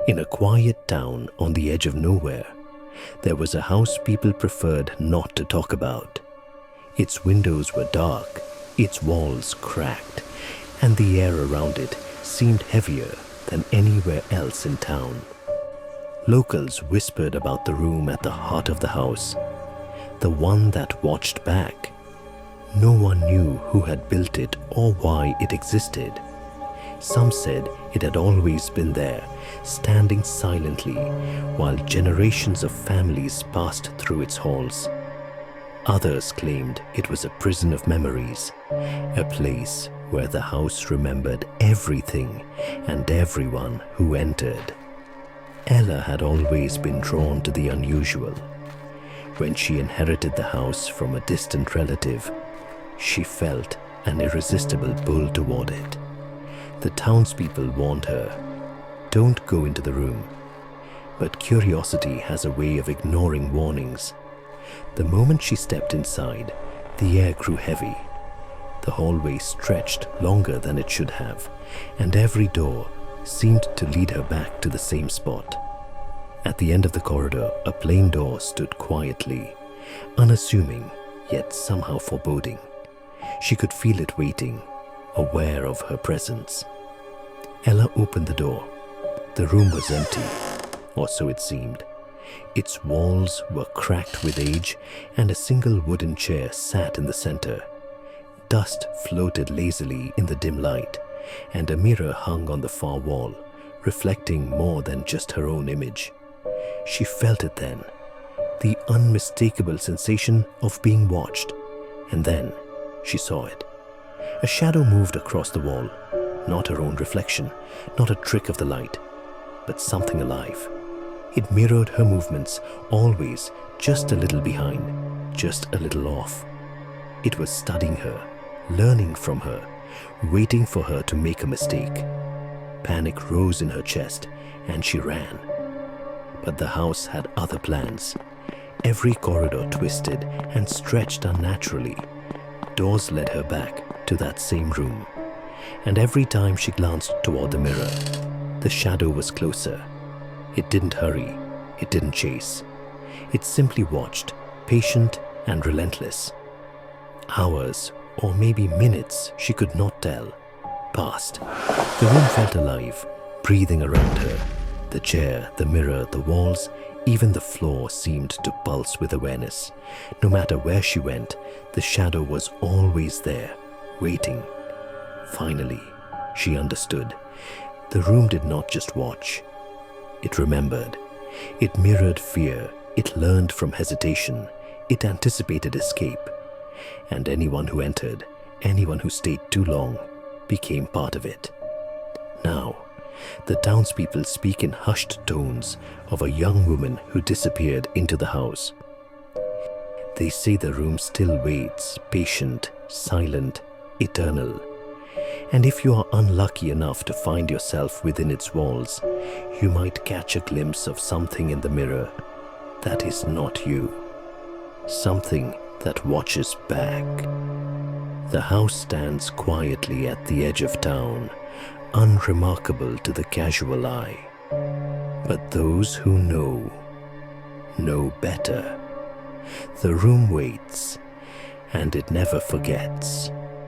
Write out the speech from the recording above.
In a quiet town on the edge of nowhere, there was a house people preferred not to talk about. Its windows were dark, its walls cracked, and the air around it seemed heavier than anywhere else in town. Locals whispered about the room at the heart of the house, the one that watched back. No one knew who had built it or why it existed. Some said it had always been there, standing silently while generations of families passed through its halls. Others claimed it was a prison of memories, a place where the house remembered everything and everyone who entered. Ella had always been drawn to the unusual. When she inherited the house from a distant relative, she felt an irresistible pull toward it. The townspeople warned her, "Don't go into the room." But curiosity has a way of ignoring warnings. The moment she stepped inside, the air grew heavy. The hallway stretched longer than it should have, and every door seemed to lead her back to the same spot. At the end of the corridor, a plain door stood quietly, unassuming yet somehow foreboding. She could feel it waiting, aware of her presence. Ella opened the door. The room was empty, or so it seemed. Its walls were cracked with age, and a single wooden chair sat in the center. Dust floated lazily in the dim light, and a mirror hung on the far wall, reflecting more than just her own image. She felt it then, the unmistakable sensation of being watched, and then she saw it. A shadow moved across the wall, not her own reflection, not a trick of the light, but something alive. It mirrored her movements, always just a little behind, just a little off. It was studying her, learning from her, waiting for her to make a mistake. Panic rose in her chest, and she ran. But the house had other plans. Every corridor twisted and stretched unnaturally. Doors led her back to that same room. And every time she glanced toward the mirror, the shadow was closer. It didn't hurry, it didn't chase. It simply watched, patient and relentless. Hours, or maybe minutes, she could not tell, passed. The room felt alive, breathing around her. The chair, the mirror, the walls, even the floor seemed to pulse with awareness. No matter where she went, the shadow was always there, waiting. Finally, she understood. The room did not just watch. It remembered. It mirrored fear. It learned from hesitation. It anticipated escape. And anyone who entered, anyone who stayed too long, became part of it. Now, the townspeople speak in hushed tones of a young woman who disappeared into the house. They say the room still waits, patient, silent, eternal. And if you are unlucky enough to find yourself within its walls, you might catch a glimpse of something in the mirror that is not you. Something that watches back. The house stands quietly at the edge of town, unremarkable to the casual eye. But those who know better. The room waits, and it never forgets.